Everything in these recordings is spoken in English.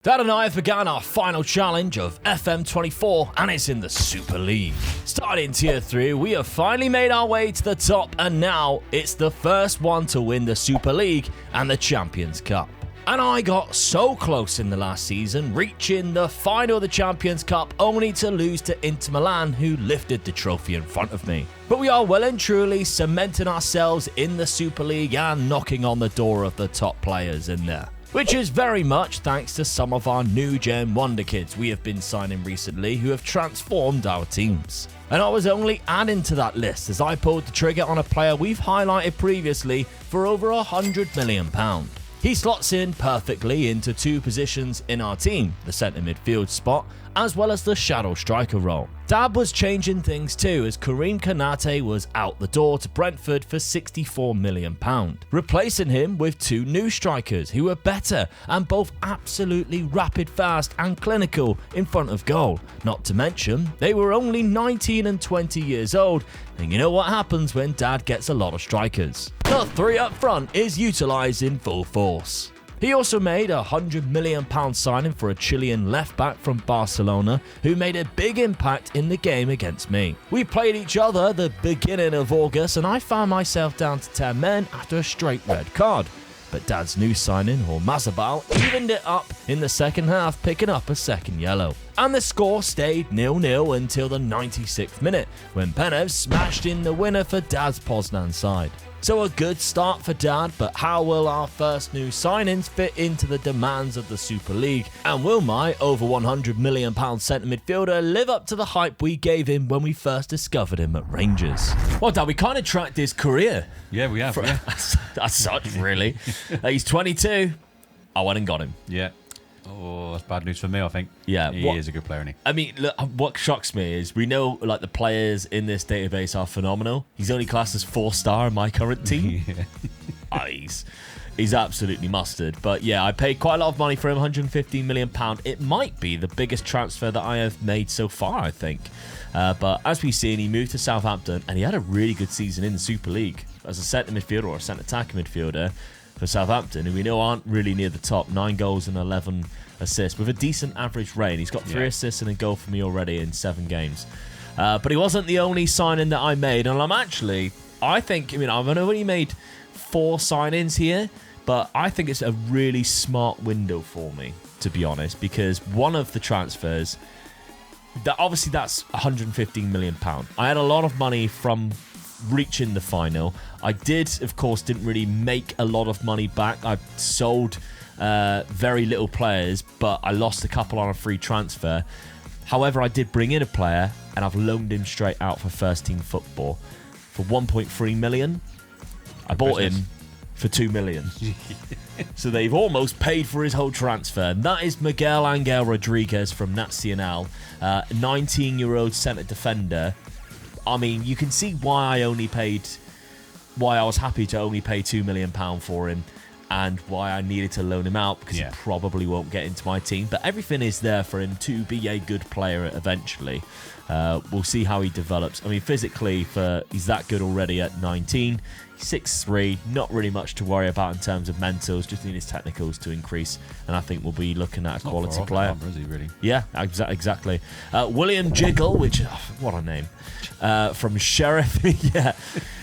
Dad and I have begun our final challenge of FM24, and it's in the Super League. Starting Tier 3, we have finally made our way to the top, and now it's the first one to win the Super League and the Champions Cup. And I got so close in the last season, reaching the final of the Champions Cup, only to lose to Inter Milan, who lifted the trophy in front of me. But we are well and truly cementing ourselves in the Super League and knocking on the door of the top players in there. Which is very much thanks to some of our new gen Wonderkids we have been signing recently who have transformed our teams. And I was only adding to that list as I pulled the trigger on a player we've highlighted previously for over £100 million. He slots in perfectly into two positions in our team, the centre midfield spot, as well as the shadow striker role. Dad was changing things too as Karim Konate was out the door to Brentford for £64 million, replacing him with two new strikers who were better and both absolutely rapid, fast and clinical in front of goal. Not to mention, they were only 19 and 20 years old, and you know what happens when Dad gets a lot of strikers. The three up front is utilised in full force. He also made a £100 million signing for a Chilean left-back from Barcelona who made a big impact in the game against me. We played each other the beginning of August and I found myself down to 10 men after a straight red card. But Dad's new signing, Mazabal, evened it up in the second half, picking up a second yellow. And the score stayed 0-0 until the 96th minute, when Penev smashed in the winner for Dad's Poznan side. So a good start for Dad, but how will our first new signings fit into the demands of the Super League? And will my over £100 million centre midfielder live up to the hype we gave him when we first discovered him at Rangers? Well, Dad, we kind of tracked his career. Yeah, we have. As such, really. He's 22. I went and got him. Yeah. Oh, that's bad news for me, I think. Yeah. He is a good player, isn't he? I mean, look, what shocks me is we know like the players in this database are phenomenal. He's only classed as 4-star in my current team. He's absolutely mustard. But yeah, I paid quite a lot of money for him, £115 million. It might be the biggest transfer that I have made so far, I think. But as we've seen, he moved to Southampton and he had a really good season in the Super League as a centre midfielder or a centre attacking midfielder for Southampton, who we know aren't really near the top. 9 goals and 11 assists with a decent average rate. He's got 3 assists and a goal for me already in 7 games. But he wasn't the only signing that I made, and I've only made 4 signings here, but I think it's a really smart window for me, to be honest, because one of the transfers, obviously that's £115 million. I had a lot of money from reaching the final. I didn't really make a lot of money back. I sold very little players, but I lost a couple on a free transfer. However, I did bring in a player and I've loaned him straight out for first team football for 1.3 million. I bought him for 2 million. So they've almost paid for his whole transfer. And that is Miguel Angel Rodriguez from Nacional, 19-year-old centre defender. I mean, you can see why I was happy to only pay £2 million for him and why I needed to loan him out, because he probably won't get into my team. But everything is there for him to be a good player eventually. We'll see how he develops. I mean, physically, he's that good already at 19. 6'3", not really much to worry about in terms of mentals, just need his technicals to increase, and I think we'll be looking at a quality player. Is he really? Yeah, exactly. William Jiggle, what a name, from Sheriff. Yeah,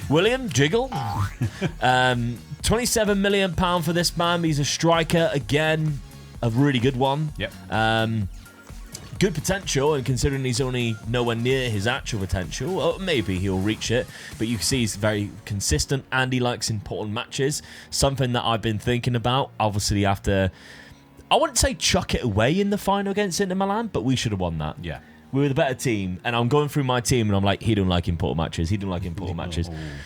William Jiggle. £27 million for this man. He's a striker, again, a really good one. Yep. Good potential, and considering he's only nowhere near his actual potential, well, maybe he'll reach it, but you can see he's very consistent and he likes important matches. Something that I've been thinking about, obviously, after, I wouldn't say chuck it away in the final against Inter Milan, but we should have won that. Yeah. We were the better team, and I'm going through my team and I'm like, he don't like important matches.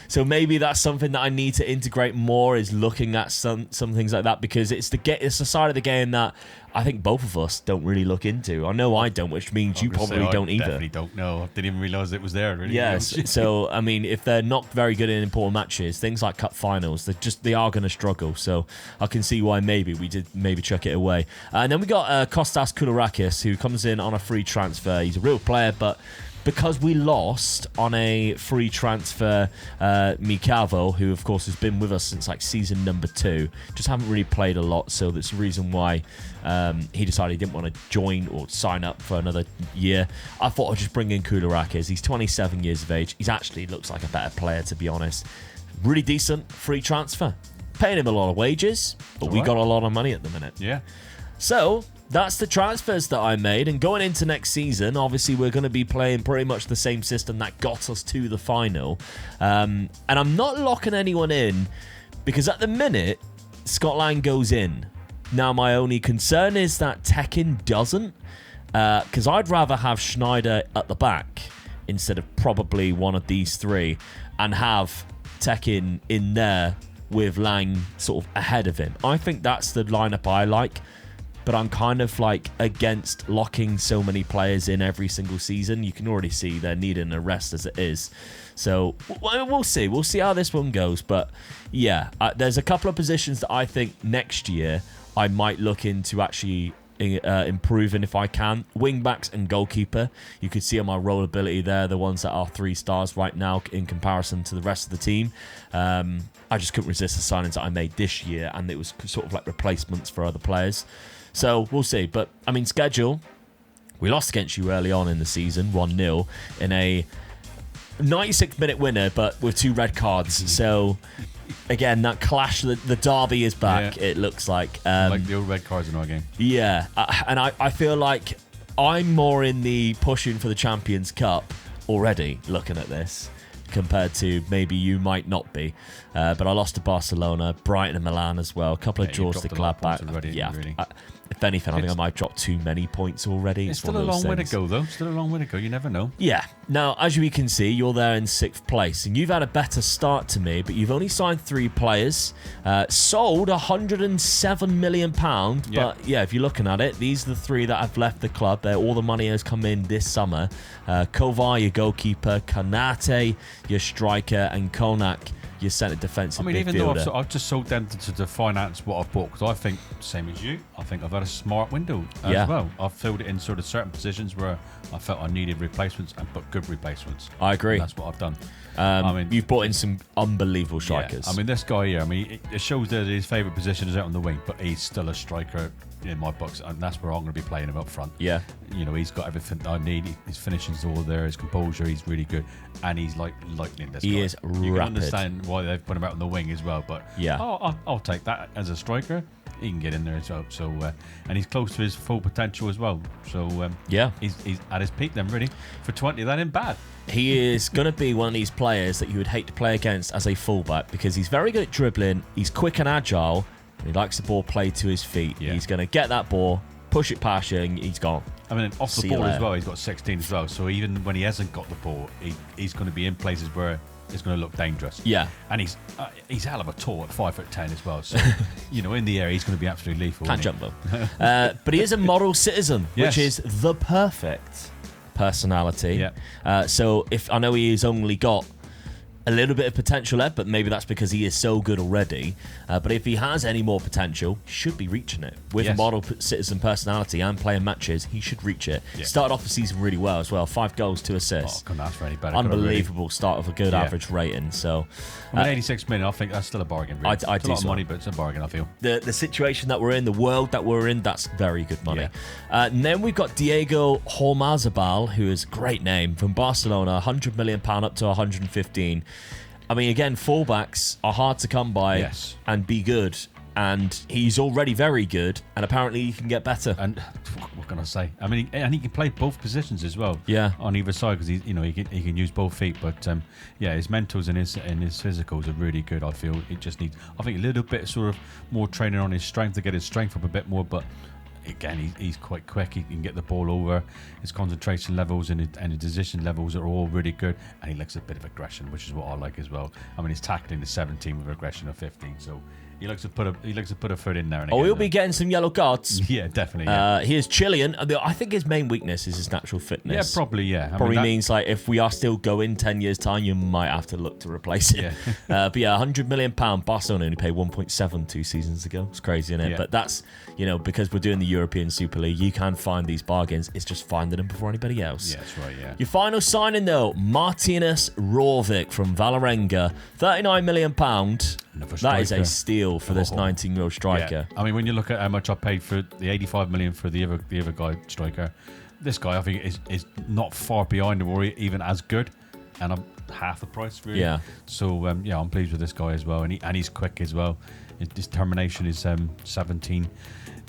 So maybe that's something that I need to integrate more, is looking at some things like that, because it's the side of the game that I think both of us don't really look into. I know I don't, which means you probably don't either. I definitely don't know. I didn't even realise it was there. Really. Yes. So, I mean, if they're not very good in important matches, things like cup finals, they are going to struggle. So I can see why maybe we did chuck it away. And then we got Kostas Koulourakis, who comes in on a free transfer. He's a real player, but because we lost on a free transfer, Mikavo, who of course has been with us since like season number 2, just haven't really played a lot, so that's the reason why he decided he didn't want to join or sign up for another year. I thought I'd just bring in Koulourakis. He's 27 years of age. He's actually looks like a better player, to be honest. Really decent free transfer. Paying him a lot of wages, but we got a lot of money at the minute. Yeah. So that's the transfers that I made, and going into next season, obviously we're going to be playing pretty much the same system that got us to the final. And I'm not locking anyone in because at the minute, Scotland goes in. Now my only concern is that Tekin doesn't, because I'd rather have Schneider at the back instead of probably one of these 3 and have Tekin in there with Lang sort of ahead of him. I think that's the lineup I like, but I'm kind of like against locking so many players in every single season. You can already see they're needing a rest as it is. So we'll see. We'll see how this one goes. But yeah, there's a couple of positions that I think next year I might look into actually improving if I can. Wingbacks and goalkeeper. You could see on my roll ability there, the ones that are 3 stars right now in comparison to the rest of the team. I just couldn't resist the signings that I made this year, and it was sort of like replacements for other players. So we'll see. But I mean, schedule. We lost against you early on in the season, 1-0 in a 96-minute winner, but with 2 red cards. So again, that clash, the derby is back. Yeah. It looks like the old red cards in our game. Yeah, and I feel like I'm more in the pushing for the Champions Cup already looking at this compared to maybe you might not be. But I lost to Barcelona, Brighton and Milan as well. A couple of draws to Gladbach. Really. If anything, I think I might drop too many points already. It's still a long way to go, though. Still a long way to go. You never know. Yeah. Now, as we can see, you're there in 6th place, and you've had a better start to me, but you've only signed 3 players, sold £107 million. But yeah, if you're looking at it, these are the 3 that have left the club. All the money has come in this summer. Kovar, your goalkeeper, Kanate, your striker, and Konak, your centre defensive midfielder. I mean, even though I've just sold them to finance what I've bought, because I think, same as you, I think I've had a smart window as well. I've filled it in sort of certain positions where I felt I needed replacements, but good replacements. I agree. And that's what I've done. I mean, you've brought in some unbelievable strikers. Yeah. I mean, this guy here, I mean, it shows that his favourite position is out on the wing, but he's still a striker in my books, and that's where I'm going to be playing him up front. Yeah. You know, he's got everything I need. His finishing's all there, his composure, he's really good, and he's like lightning. This guy. He is rapid. You can understand why they've put him out on the wing as well, but yeah, I'll take that as a striker. He can get in there as well. So, and he's close to his full potential as well. So, yeah, he's at his peak then, really. For 20, that ain't bad. He is going to be one of these players that you would hate to play against as a fullback because he's very good at dribbling, he's quick and agile, and he likes the ball played to his feet. Yeah. He's going to get that ball, push it past you, and he's gone. I mean, off the ball as well, he's got 16 as well. So even when he hasn't got the ball, he's going to be in places where it's going to look dangerous. Yeah. And he's hell of a tall at 5'10" as well. So, you know, in the air, he's going to be absolutely lethal. Can't jump though. But he is a model citizen, which is the perfect personality. Yeah. So if I know he's only got a little bit of potential left, but maybe that's because he is so good already. But if he has any more potential, he should be reaching it. With a model citizen personality and playing matches, he should reach it. Yeah. Started off the season really well as well. 5 goals, 2 assists. Couldn't ask for any better. Unbelievable start of a good average rating. So, I mean, 86 million, I think that's still a bargain. Really. I it's do a lot of money, but it's a bargain, I feel. The situation that we're in, the world that we're in, that's very good money. Yeah. And then we've got Diego Hormazabal, who is a great name, from Barcelona, £100 million up to 115. I mean, again, fullbacks are hard to come by and be good. And he's already very good, and apparently he can get better. And what can I say? I mean, and he can play both positions as well. Yeah, on either side because he can use both feet. But his mentals and his physicals are really good. I feel it just needs, I think, a little bit sort of more training on his strength to get his strength up a bit more. But again, he's quite quick. He can get the ball over. His concentration levels and his decision levels are all really good, and he lacks a bit of aggression, which is what I like as well. I mean, he's tackling the 17 with aggression of 15, so He likes to put a foot in there. And he'll be getting some yellow cards. Yeah, definitely. Yeah. He is Chilean. I think his main weakness is his natural fitness. Yeah, probably. Yeah, probably means like if we are still going 10 years time, you might have to look to replace it. Yeah. But yeah, £100 million. Barcelona only paid 1.7 2 seasons ago. It's crazy, isn't it? Yeah. But that's because we're doing the European Super League, you can find these bargains. It's just finding them before anybody else. Yeah, that's right. Yeah. Your final signing though, Martinez Rovic from Valerenga, £39 million. That is a steal for this 19-year-old striker. Yeah. I mean, when you look at how much I paid for the 85 million for the other guy striker, this guy I think is not far behind him or even as good, and I'm half the price really. Yeah. So I'm pleased with this guy as well, and he's quick as well. His determination is 17.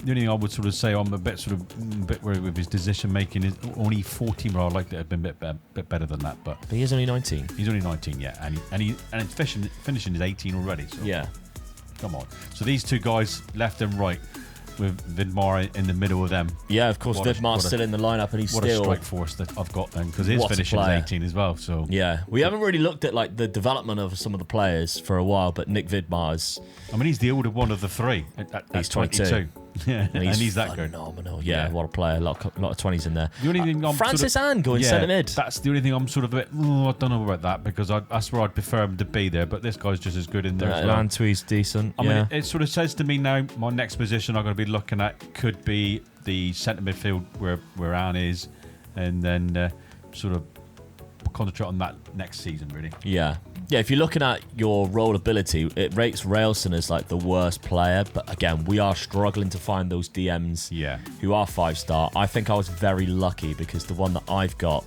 The only thing I would sort of say I'm a bit worried with his decision making is only 14. But I'd like to have been a bit better than that. But he is only 19. He's only 19, yeah, and it's finishing his 18 already. So yeah, come on. So these two guys, left and right, with Vidmar in the middle of them. Yeah, of course. Vidmar's still in the lineup, and he's what still a strike force that I've got then, because his finishing is 18 as well. So yeah, we haven't really looked at like the development of some of the players for a while, but Nick Vidmar's. I mean, he's the older one of the three. He's 22. Yeah, and he's that good. Phenomenal. Yeah, what a player. A lot of 20s in there. The only thing I'm Francis Ann going centre mid. That's the only thing I'm sort of a bit. I don't know about that, because that's where I'd prefer him to be there. But this guy's just as good in there as well. Antwi's decent. I mean, it sort of says to me now, my next position I'm going to be looking at could be the centre midfield where Ann is, and then sort of concentrate on that next season, really. Yeah. Yeah, if you're looking at your rollability, it rates Railson as like the worst player. But again, we are struggling to find those DMs who are 5-star. I think I was very lucky because the one that I've got,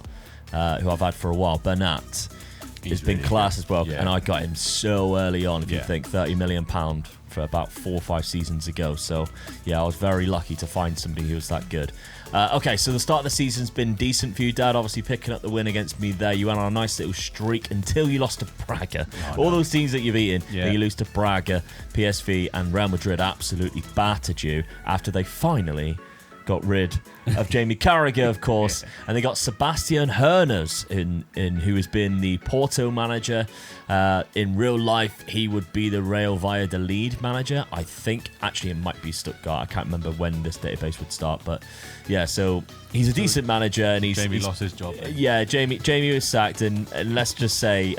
who I've had for a while, Bernat, has been class as well. Yeah. And I got him so early on, if you think £30 million for about 4 or 5 seasons ago. So yeah, I was very lucky to find somebody who was that good. Okay, so the start of the season's been decent for you, Dad. Obviously picking up the win against me there. You went on a nice little streak until you lost to Braga. All those teams that you've eaten, and you lose to Braga, PSV and Real Madrid absolutely battered you after they finally got rid of Jamie Carragher, of course, and they got Sebastian Hoeneß in who has been the Porto manager. In real life, he would be the Real Valladolid manager. I think actually it might be Stuttgart. I can't remember when this database would start, but yeah. So he's a decent manager, and Jamie lost his job. Yeah, Jamie was sacked, and let's just say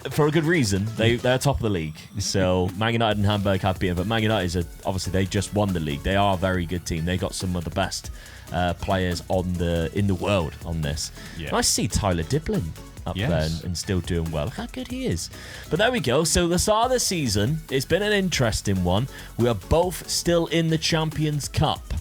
for a good reason. They're top of the league. So Man United and Hamburg have beaten, but Man United obviously they just won the league. They are a very good team. They got some of the best players in the world on this. Yeah. Nice to see Tyler Diblin up there and still doing well. Look how good he is. But there we go. So the start of the season, it's been an interesting one. We are both still in the Champions Cup,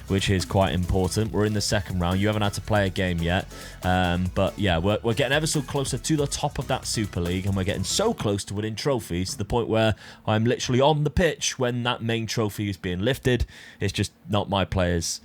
which is quite important. We're in the second round. You haven't had to play a game yet. But yeah, we're getting ever so closer to the top of that Super League, and we're getting so close to winning trophies to the point where I'm literally on the pitch when that main trophy is being lifted. It's just not my players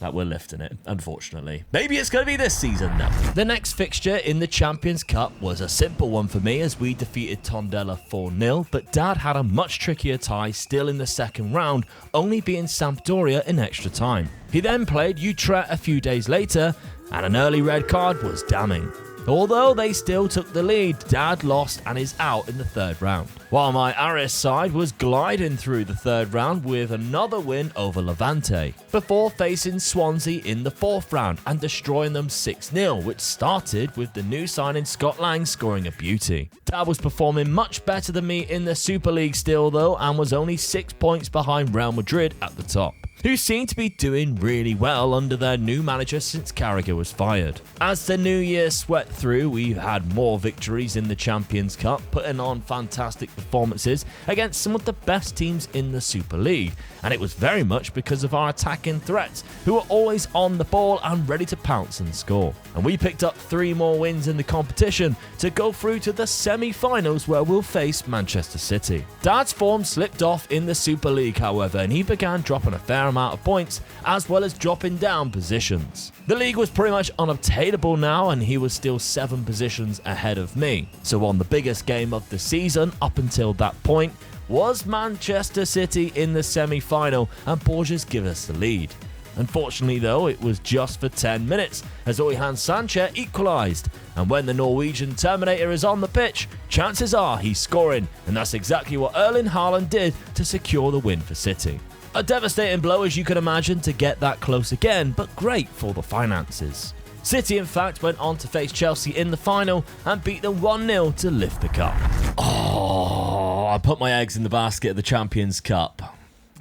that we're lifting it, unfortunately. Maybe it's going to be this season now. The next fixture in the Champions Cup was a simple one for me as we defeated Tondela 4-0, but Dad had a much trickier tie still in the second round, only beating Sampdoria in extra time. He then played Utrecht a few days later, and an early red card was damning. Although they still took the lead, Dad lost and is out in the third round. While my Aris side was gliding through the third round with another win over Levante, before facing Swansea in the fourth round and destroying them 6-0, which started with the new signing Scott Lang scoring a beauty. Dad was performing much better than me in the Super League still though, and was only 6 points behind Real Madrid at the top, who seem to be doing really well under their new manager since Carragher was fired. As the new year swept through, we've had more victories in the Champions Cup, putting on fantastic performances against some of the best teams in the Super League, and it was very much because of our attacking threats, who are always on the ball and ready to pounce and score. And we picked up 3 more wins in the competition to go through to the semi-finals where we'll face Manchester City. Dad's form slipped off in the Super League, however, and he began dropping a fair amount of points as well as dropping down positions. The league was pretty much unobtainable now, and he was still 7 positions ahead of me. So on the biggest game of the season up until that point was Manchester City in the semi-final, and Borges give us the lead. Unfortunately, though, it was just for 10 minutes as Oyhan Sanchez equalised. And when the Norwegian Terminator is on the pitch, chances are he's scoring, and that's exactly what Erling Haaland did to secure the win for City. A devastating blow, as you can imagine, to get that close again, but great for the finances. City, in fact, went on to face Chelsea in the final and beat them 1-0 to lift the cup. Oh, I put my eggs in the basket of the Champions Cup.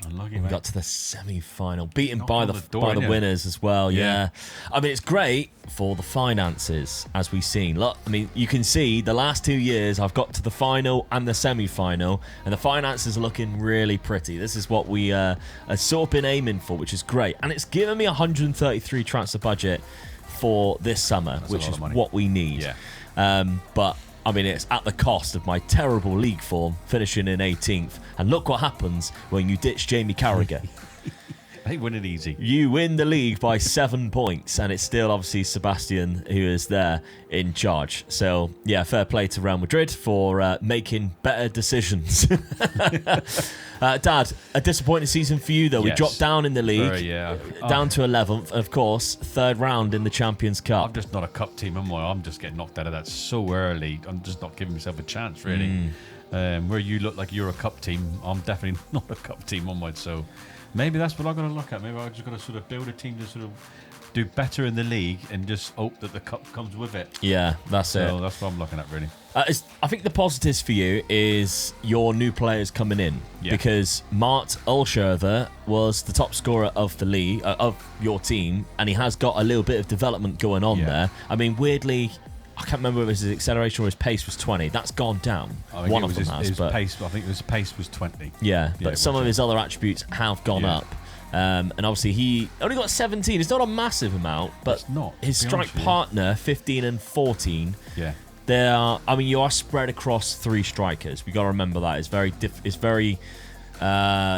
Unlucky, We got to the semi-final, beaten Knocked by on the the door, innit? winners as well. Yeah. Yeah. I mean, it's great for the finances, as we've seen. Look, I mean, you can see the last 2 years I've got to the final and the semi-final, and the finances are looking really pretty. This is what we are sort of been aiming for, which is great. And it's given me 133 transfer budget for this summer, which is what we need. Yeah. But I mean, it's at the cost of my terrible league form, finishing in 18th. And look what happens when you ditch Jamie Carragher. They win it easy. You win the league by 7 points, and it's still obviously Sebastian who is there in charge. So, yeah, fair play to Real Madrid for making better decisions. Dad, a disappointing season for you, though. We Yes. dropped down in the league, Yeah. down to 11th, of course, third round in the Champions Cup. I'm just not a cup team, am I? I'm just getting knocked out of that so early. I'm just not giving myself a chance, really. Where you look like you're a cup team, I'm definitely not a cup team on mine. So maybe that's what I've got to look at. Maybe I've just got to sort of build a team to sort of do better in the league and just hope that the cup comes with it. Yeah, that's it. So that's what I'm looking at, really. I think the positives for you is your new players coming in, because Mart Ulscherver was the top scorer of the league, of your team, and he has got a little bit of development going on there. I mean, weirdly, I can't remember if his acceleration or his pace was 20. That's gone down. One of them has, but pace. I think his pace was 20. Yeah, but some of his other attributes have gone up. And obviously he only got 17. It's not a massive amount, but It's not, his to be strike honest with you. partner, 15 and 14. Yeah. There are, I mean, you are spread across 3 strikers. We got to remember that. It's very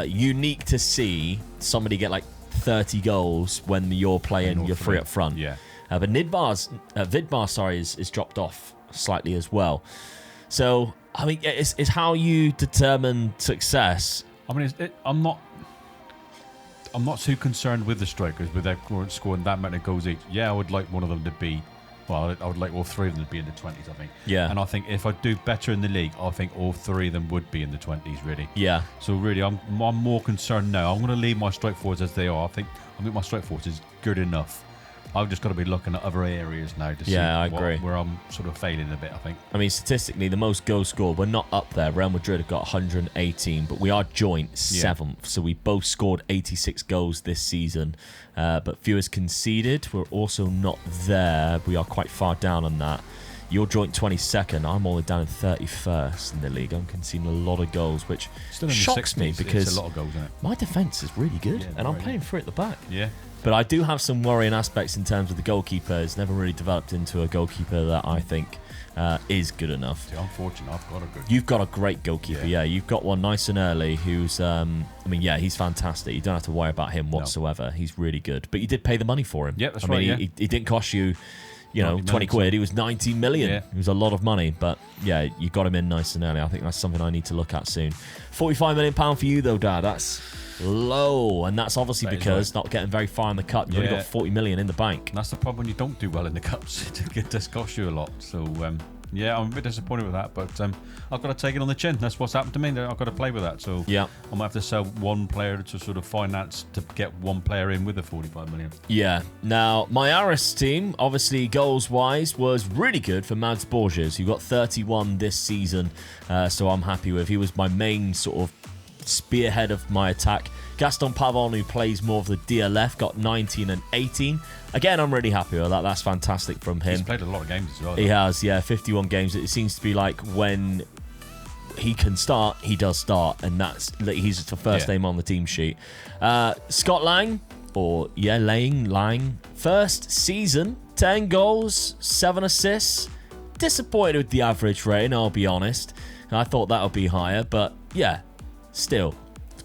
unique to see somebody get like 30 goals when you're playing your 3 up front. Yeah. But Vidmar, is dropped off slightly as well. So, I mean, it's how you determine success. I mean, I'm not too concerned with the strikers, with their scoring that many goals each. Yeah, I would like one of them to be, well, I would like all 3 of them to be in the 20s, I think. Yeah. And I think if I do better in the league, I think all 3 of them would be in the 20s, really. Yeah. So really, I'm more concerned now. I'm going to leave my strike forwards as they are. I think my strike forwards is good enough. I've just got to be looking at other areas now to see where I'm sort of failing a bit, I think. I mean, statistically, the most goals scored, we're not up there. Real Madrid have got 118, but we are joint 7th. So we both scored 86 goals this season, but fewest conceded. We're also not there. We are quite far down on that. You're joint 22nd. I'm all the way down in 31st in the league. I'm conceding a lot of goals, which Still in the shocks 60s, me because it's a lot of goals, isn't it? my defence is really good, and I'm playing for it at the back. Yeah. But I do have some worrying aspects in terms of the goalkeeper. It's never really developed into a goalkeeper that I think is good enough. See, I'm fortunate. I've got a good. You've got a great goalkeeper, yeah. You've got one nice and early who's, he's fantastic. You don't have to worry about him whatsoever. No. He's really good. But you did pay the money for him. Yeah, that's right. He didn't cost you, 20 quid. He was 90 million. Yeah. It was a lot of money. But, yeah, you got him in nice and early. I think that's something I need to look at soon. £45 million for you, though, Dad. That's low, and that's obviously because not getting very far in the cup. You've only got 40 million in the bank. And that's the problem when you don't do well in the cups. It does cost you a lot. So I'm a bit disappointed with that, but I've got to take it on the chin. That's what's happened to me. I've got to play with that. So I might have to sell one player to sort of finance to get one player in with the 45 million. Yeah. Now, my Aris team, obviously goals-wise, was really good for Mads Borges, who got 31 this season, so I'm happy with. He was my main sort of spearhead of my attack. Gaston Pavon, who plays more of the DLF, got 19 and 18. Again, I'm really happy with that. That's fantastic from him. He's played a lot of games as well. He has, 51 games. It seems to be like when he can start, he does start, and he's the first name on the team sheet. Scott Lang, Lang, first season, 10 goals, 7 assists. Disappointed with the average rating, I'll be honest. I thought that would be higher, but still,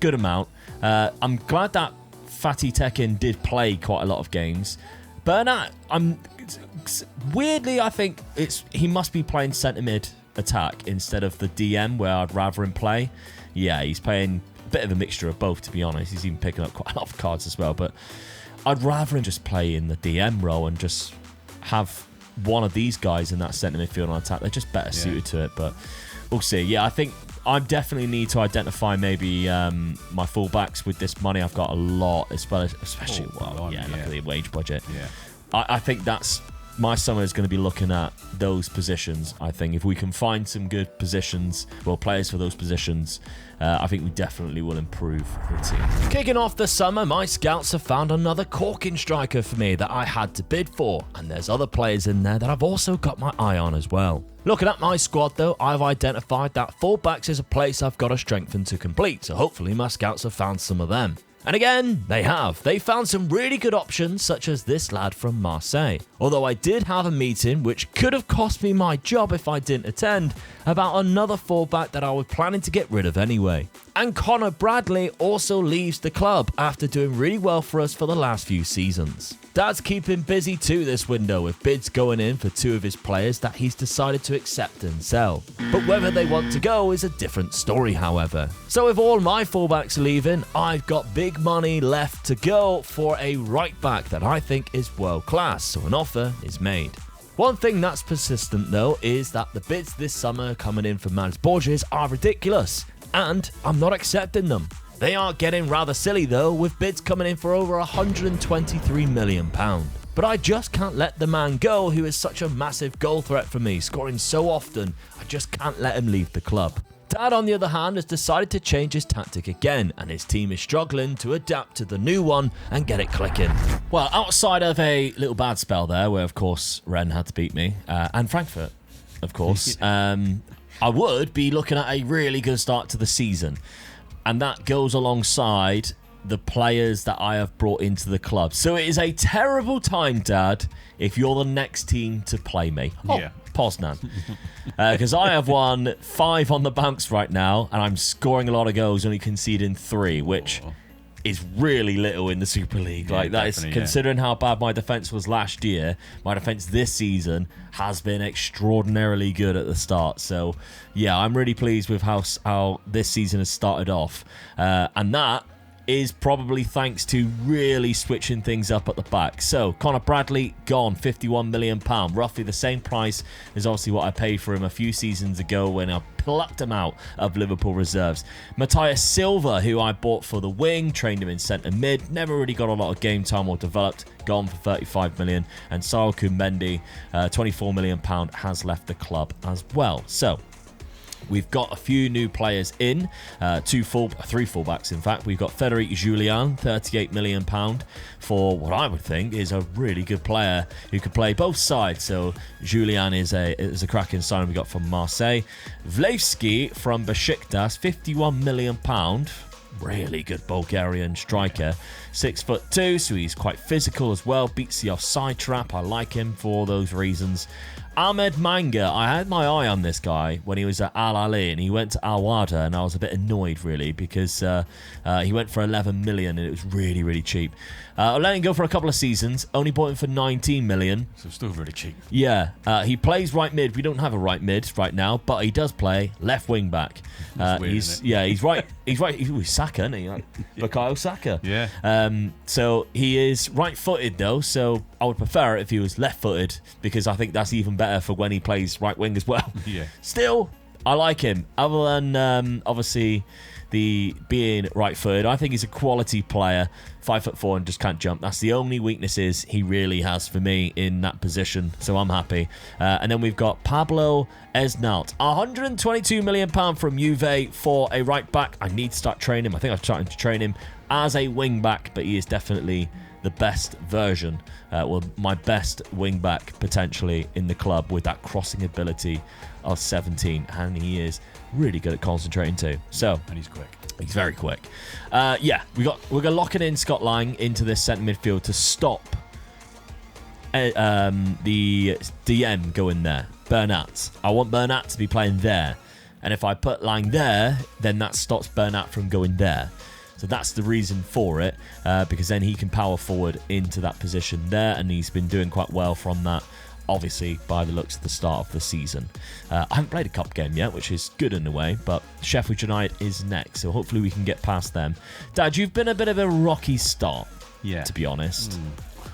good amount. I'm glad that Fatih Tekin did play quite a lot of games. Bernat, weirdly, I think he must be playing centre mid attack instead of the DM, where I'd rather him play. Yeah, he's playing a bit of a mixture of both, to be honest. He's even picking up quite a lot of cards as well. But I'd rather him just play in the DM role and just have one of these guys in that centre midfield on attack. They're just better suited to it, but we'll see. Yeah, I think I definitely need to identify maybe my fullbacks with this money. I've got a lot, especially look at the wage budget. Yeah. I think that's my summer is going to be looking at those positions. I think if we can find some good positions, players for those positions, I think we definitely will improve the team. Kicking off the summer, my scouts have found another corking striker for me that I had to bid for, and there's other players in there that I've also got my eye on as well. Looking at my squad though, I've identified that fullbacks is a place I've got to strengthen to complete, so hopefully my scouts have found some of them. And again, they have. They found some really good options, such as this lad from Marseille. Although I did have a meeting, which could have cost me my job if I didn't attend, about another fullback that I was planning to get rid of anyway. And Connor Bradley also leaves the club after doing really well for us for the last few seasons. Dad's keeping busy too this window with bids going in for two of his players that he's decided to accept and sell. But whether they want to go is a different story, however. So with all my fullbacks leaving, I've got big money left to go for a right back that I think is world class, so an offer is made. One thing that's persistent though is that the bids this summer coming in for Mads Borges are ridiculous, and I'm not accepting them. They are getting rather silly though, with bids coming in for over £123 million. But I just can't let the man go who is such a massive goal threat for me, scoring so often, I just can't let him leave the club. Dad, on the other hand, has decided to change his tactic again, and his team is struggling to adapt to the new one and get it clicking. Well, outside of a little bad spell there, where of course Rennes had to beat me, and Frankfurt, of course, I would be looking at a really good start to the season. And that goes alongside the players that I have brought into the club. So it is a terrible time, Dad, if you're the next team to play me. Poznan. Because I have won 5 on the bounce right now, and I'm scoring a lot of goals, only conceding 3, which is really little in the Super League. Yeah, like that is considering how bad my defense was last year. My defense this season has been extraordinarily good at the start. So yeah, I'm really pleased with how this season has started off, and that is probably thanks to really switching things up at the back. So Connor Bradley gone, £51 million, roughly the same price as obviously what I paid for him a few seasons ago when I plucked him out of Liverpool reserves. Matthias Silva, who I bought for the wing, trained him in centre mid, never really got a lot of game time or developed, gone for £35 million. And Saul Kumendi, £24 million, has left the club as well. So we've got a few new players in, 3 fullbacks in fact. We've got Frederic Julian, £38 million, for what I would think is a really good player who could play both sides. So Julian is a cracking signing we got from Marseille. Vlevsky from Besiktas, £51 million. Really good Bulgarian striker, 6'2", so he's quite physical as well, beats the offside trap. I like him for those reasons. Ahmed Manga, I had my eye on this guy when he was at Al Ahly and he went to Al Wada, and I was a bit annoyed really because he went for 11 million and it was really, really cheap. I let him go for a couple of seasons, only bought him for 19 million. So still really cheap. Yeah, he plays right mid. We don't have a right mid right now, but he does play left wing back. Weird, he's right. He's Saka, isn't he? Like Bukayo Saka. Yeah. So he is right-footed though. So I would prefer it if he was left-footed because I think that's even better for when he plays right wing as well. Yeah. Still, I like him. Other than obviously the being right-footed, I think he's a quality player. 5'4" and just can't jump. That's the only weaknesses he really has for me in that position. So I'm happy. And then we've got Pablo Esnalt, £122 million from Juve for a right back. I need to start training him. I think I'm starting to train him as a wing back, but he is definitely the best version, my best wing back potentially in the club with that crossing ability of 17, and he is really good at concentrating too. So, and he's quick. He's very quick. We're gonna lock it in Scott Lang into this centre midfield to stop the DM going there. Bernat. I want Bernat to be playing there, and if I put Lang there, then that stops Bernat from going there. So that's the reason for it, because then he can power forward into that position there, and he's been doing quite well from that, obviously, by the looks of the start of the season. I haven't played a cup game yet, which is good in a way, but Sheffield United is next, so hopefully we can get past them. Dad, you've been a bit of a rocky start. Yeah. to be honest.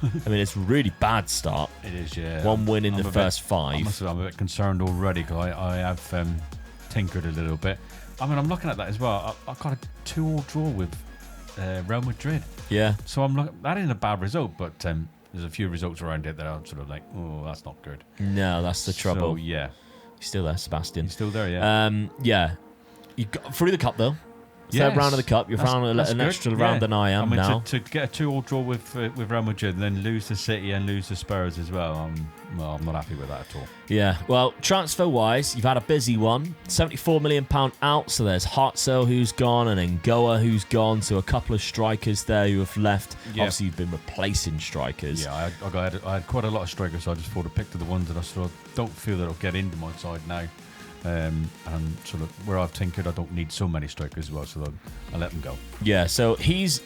I mean, it's a really bad start. It is, yeah. One win in the first I five. must admit, I'm a bit concerned already because I have tinkered a little bit. I mean, I'm looking at that as well. I've got a 2-2 draw with Real Madrid. Yeah. So I'm looking. That isn't a bad result, but there's a few results around it that I'm sort of like, oh, that's not good. No, that's the trouble. So, yeah. You're still there, Sebastian. You're still there, yeah. Yeah. You got through the cup, though. Third round of the cup. You're around an extra round than I am now. To get a 2-2 draw with Real Madrid and then lose to City and lose to Spurs as well, I'm not happy with that at all. Yeah. Well, transfer-wise, you've had a busy one. £74 million out, so there's Hartzell who's gone and Ngoa who's gone, so a couple of strikers there who have left. Yeah. Obviously, you've been replacing strikers. Yeah, I had quite a lot of strikers, so I just thought to pick to the ones that I sort of don't feel that'll get into my side now. And sort of where I've tinkered, I don't need so many strikers as well, so I let them go. Yeah, so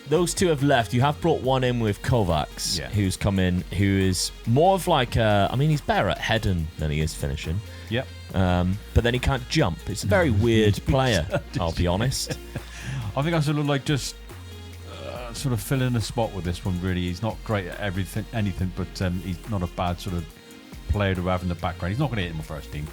those two have left. You have brought one in with Kovacs, who's come in, who is more of like he's better at heading than he is finishing. Yep. But then he can't jump. It's a very weird player, I'll be honest. I think I sort of like just sort of fill in a spot with this one, really. He's not great at anything, but he's not a bad sort of player to have in the background. He's not going to hit in my first team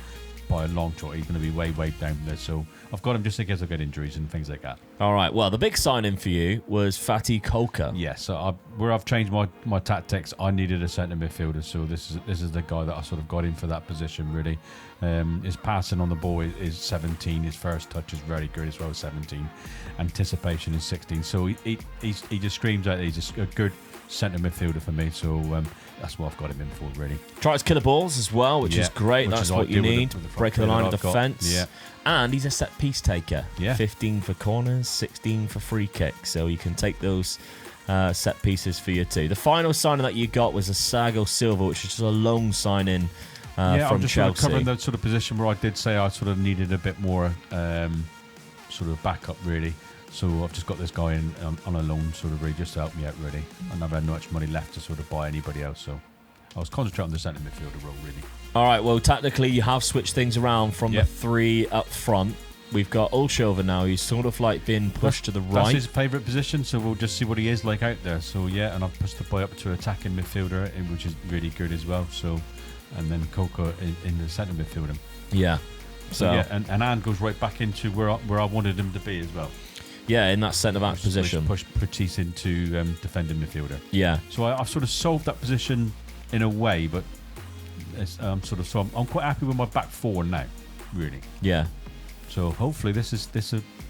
by a long shot. He's going to be way down there, so I've got him just in case I get injuries and things like that. All right, well, the big signing for you was Fatih Koka. Yes, so where I've changed my tactics, I needed a centre midfielder, so this is the guy that I sort of got in for that position, really. His passing on the ball is 17, his first touch is very good as well, 17. Anticipation is 16, so he just screams out that he's just a good centre midfielder for me, so that's what I've got him in for, really. Tries killer balls as well, which is great. That's what you need. Breaking the line of defence. Yeah. And he's a set piece taker. Yeah. 15 for corners, 16 for free kicks. So you can take those set pieces for you too. The final signing that you got was a Sago Silva, which is just a loan signing from I'm just Chelsea. sort of covering the sort of position where I did say I sort of needed a bit more sort of backup, really. So I've just got this guy in on a loan, sort of really just to help me out, really. And I've had not much money left to sort of buy anybody else, so I was concentrating on the centre midfielder role, really. All right, well, tactically, you have switched things around from the three up front. We've got Ulshova now, who's sort of like been pushed to the right. That's his favourite position, so we'll just see what he is like out there. So, yeah, and I've pushed the boy up to attacking midfielder, which is really good as well. So, and then Coco in the centre midfielder. Yeah. So yeah, and Anne goes right back into where I wanted him to be as well. Yeah, in that centre-back position. Push Patrice into defending midfielder. Yeah. So I've sort of solved that position in a way, but I'm quite happy with my back four now, really. Yeah. So hopefully this is.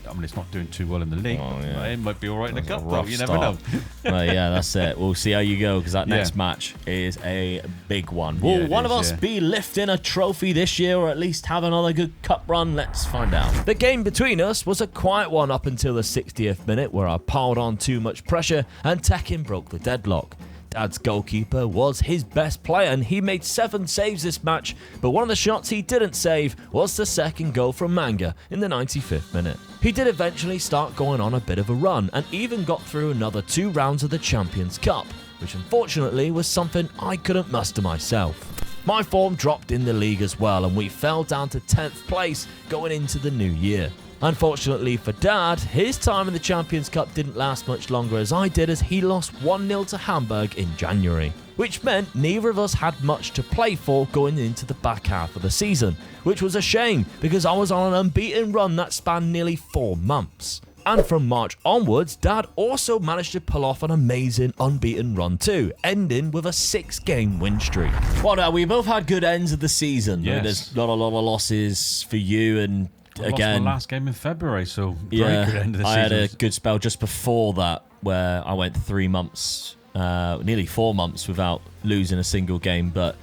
I mean, it's not doing too well in the league. Oh, yeah. But it might be all right in the cup, though. You never know. Well, yeah, that's it. We'll see how you go, because that next match is a big one. Will one of us be lifting a trophy this year, or at least have another good cup run? Let's find out. The game between us was a quiet one up until the 60th minute, where I piled on too much pressure and Tekin broke the deadlock. Dad's goalkeeper was his best player and he made 7 saves this match, but one of the shots he didn't save was the second goal from Manga in the 95th minute. He did eventually start going on a bit of a run and even got through another 2 rounds of the Champions Cup, which unfortunately was something I couldn't muster myself. My form dropped in the league as well and we fell down to 10th place going into the new year. Unfortunately for Dad, his time in the Champions Cup didn't last much longer as I did, as he lost 1-0 to Hamburg in January, which meant neither of us had much to play for going into the back half of the season, which was a shame because I was on an unbeaten run that spanned nearly 4 months. And from March onwards, Dad also managed to pull off an amazing unbeaten run too, ending with a 6-game win streak. Well, we both had good ends of the season. Yes. There's not a lot of losses for you, and again, lost my last game in February, so very good end of the season. I had a good spell just before that where I went 3 months, nearly 4 months without losing a single game, but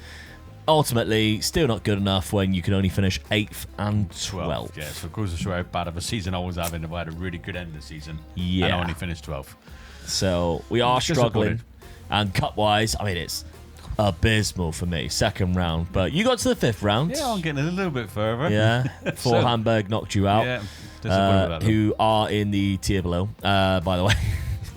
ultimately still not good enough when you can only finish 8th and 12th. Yeah, so it goes to show how bad of a season I was having if I had a really good end of the season. Yeah. And I only finished 12th. So we are struggling. And cup-wise, I mean, it's abysmal for me, 2nd round. But you got to the 5th round. Yeah, I'm getting a little bit further. Yeah, before Hamburg knocked you out. Yeah, disappointed with that, who are in the tier below, by the way.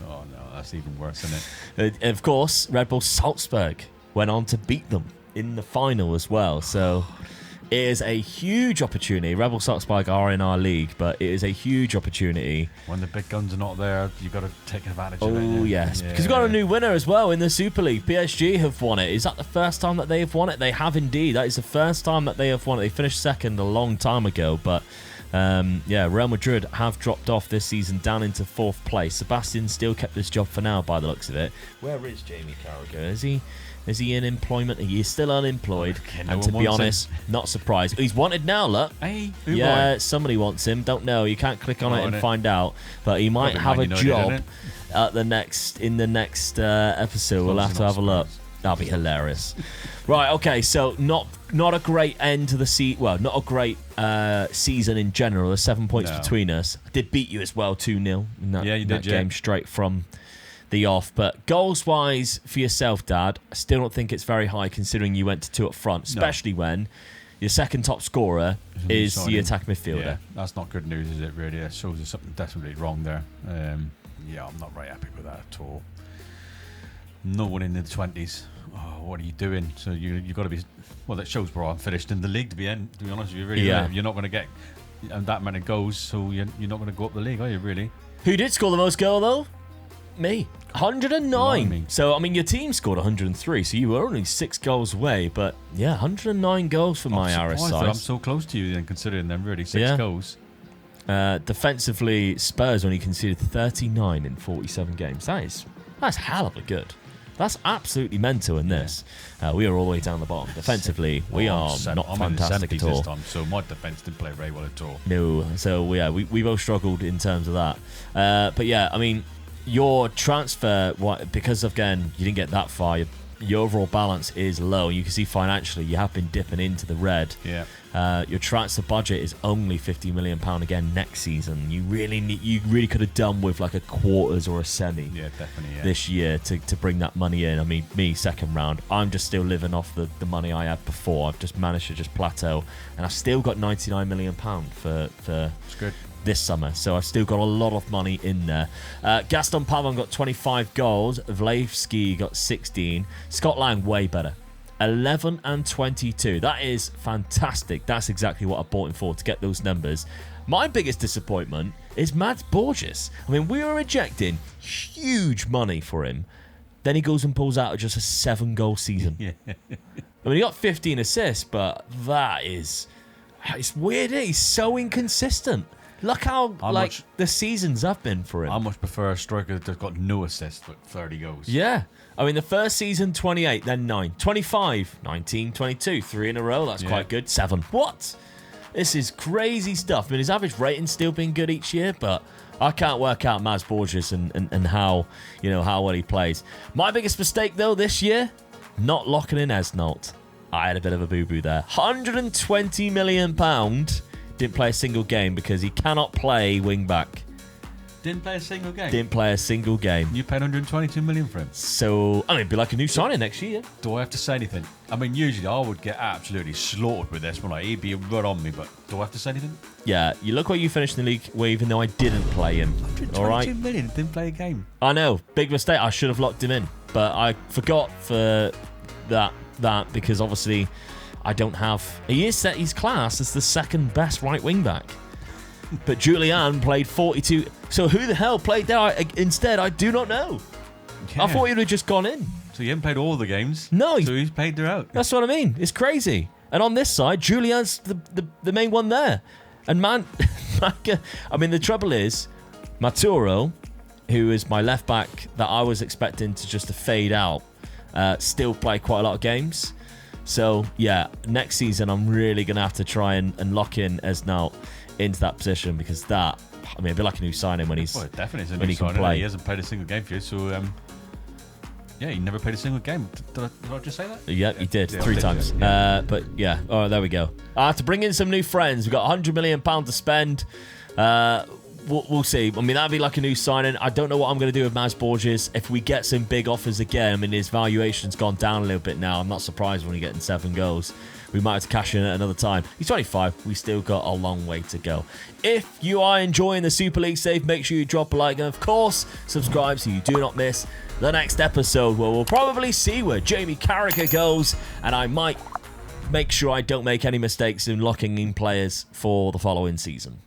Oh, no, that's even worse, isn't it? Of course, Red Bull Salzburg went on to beat them in the final as well. So It is a huge opportunity. Rebel Sock Spike are in our league, but it is a huge opportunity. When the big guns are not there, you've got to take advantage of it. Oh, yes. Because we've got a new winner as well in the Super League. PSG have won it. Is that the first time that they have won it? They have indeed. That is the first time that they have won it. They finished second a long time ago, but Real Madrid have dropped off this season down into 4th place. Sebastian still kept this job for now by the looks of it. Where is Jamie Carragher? Is he in employment? He is still unemployed. Okay, and to be honest, not surprised. He's wanted now, look. Hey, somebody wants him. Don't know. You can't click on it and find out. But he might have a job in the next episode. We'll have to have a look. That'll be hilarious. Right, okay, so not a great end to the season. Well, not a great season in general. There's 7 points between us. I did beat you as well, 2-0 in that game straight from the off. But goals-wise for yourself, Dad, I still don't think it's very high considering you went to 2 up front, especially when your second top scorer is the attack midfielder. Yeah, that's not good news, is it, really? That shows there's something definitely wrong there. I'm not very happy with that at all. No one in the 20s. Oh, what are you doing? So you've got to be... Well, that shows we're unfinished in the league, to be honest with you. Really, you're not going to get that many goals, so you're not going to go up the league, are you, really? Who did score the most goal, though? Me. 109. So, I mean, your team scored 103, so you were only 6 goals away. But, 109 goals for my Aris side. I'm so close to you then, considering them, really. 6 goals. Defensively, Spurs only conceded 39 in 47 games. That's hell of a good. That's absolutely mental in this. We are all the way down the bottom. Defensively, we are not fantastic at all. This time, so my defence didn't play very well at all. No, so we both struggled in terms of that. But I mean, your transfer, because again, you didn't get that far, your overall balance is low. You can see financially, you have been dipping into the red. Yeah. Your transfer budget is only £50 million again next season. You really could have done with like a quarters or a semi. Yeah, definitely. This year to bring that money in. I mean, me second round, I'm just still living off the money I had before. I've just managed to just plateau, and I've still got £99 million for That's good. This summer, so I've still got a lot of money in there. Gaston Pavon got 25 goals. Vlaevski got 16. Scott Lang way better, 11 and 22. That is fantastic. That's exactly what I bought him for, to get those numbers. My biggest disappointment is Mads Borges. I mean, we were rejecting huge money for him. Then he goes and pulls out of just a 7-goal season. I mean, he got 15 assists, but it's weird. He's so inconsistent. Look how the seasons have been for him. I much prefer a striker that's got no assists but 30 goals. Yeah. I mean, the first season, 28, then 9. 25, 19, 22. 3 in a row. That's quite good. 7. What? This is crazy stuff. I mean, his average rating's still been good each year, but I can't work out Mads Borges and how well he plays. My biggest mistake, though, this year, not locking in Esnault. I had a bit of a boo-boo there. £120 million. Didn't play a single game because he cannot play wing-back. Didn't play a single game? Didn't play a single game. You paid 122 million for him. So, I mean, it'd be like a new signing next year. Do I have to say anything? I mean, usually I would get absolutely slaughtered with this one. He'd be right on me, but do I have to say anything? Yeah, you look where you finished in the league, well, even though I didn't play him. 122 million, didn't play a game. I know, big mistake. I should have locked him in, but I forgot for that because obviously I don't have... He's classed as the second best right wing back. But Julian played 42. So who the hell played there instead? I do not know. Yeah. I thought he'd have just gone in. So he hasn't played all the games? No. So he's played her out. That's what I mean. It's crazy. And on this side, Julian's the main one there. And man, I mean, the trouble is, Maturo, who is my left back that I was expecting to just fade out, still play quite a lot of games. So, next season I'm really going to have to try and lock in Esnault into that position because it'd be like a new signing when he's definitely a new signing. Play. He hasn't played a single game for you, so he never played a single game. Did I just say that? Yeah, he did 3 times. All right, there we go. I have to bring in some new friends. We've got £100 million to spend. We'll see. I mean, that'd be like a new signing. I don't know what I'm going to do with Mads Borges. If we get some big offers again, I mean, his valuation's gone down a little bit now. I'm not surprised when he's getting 7 goals. We might have to cash in at another time. He's 25. We still got a long way to go. If you are enjoying the Super League save, make sure you drop a like and, of course, subscribe so you do not miss the next episode where we'll probably see where Jamie Carragher goes, and I might make sure I don't make any mistakes in locking in players for the following season.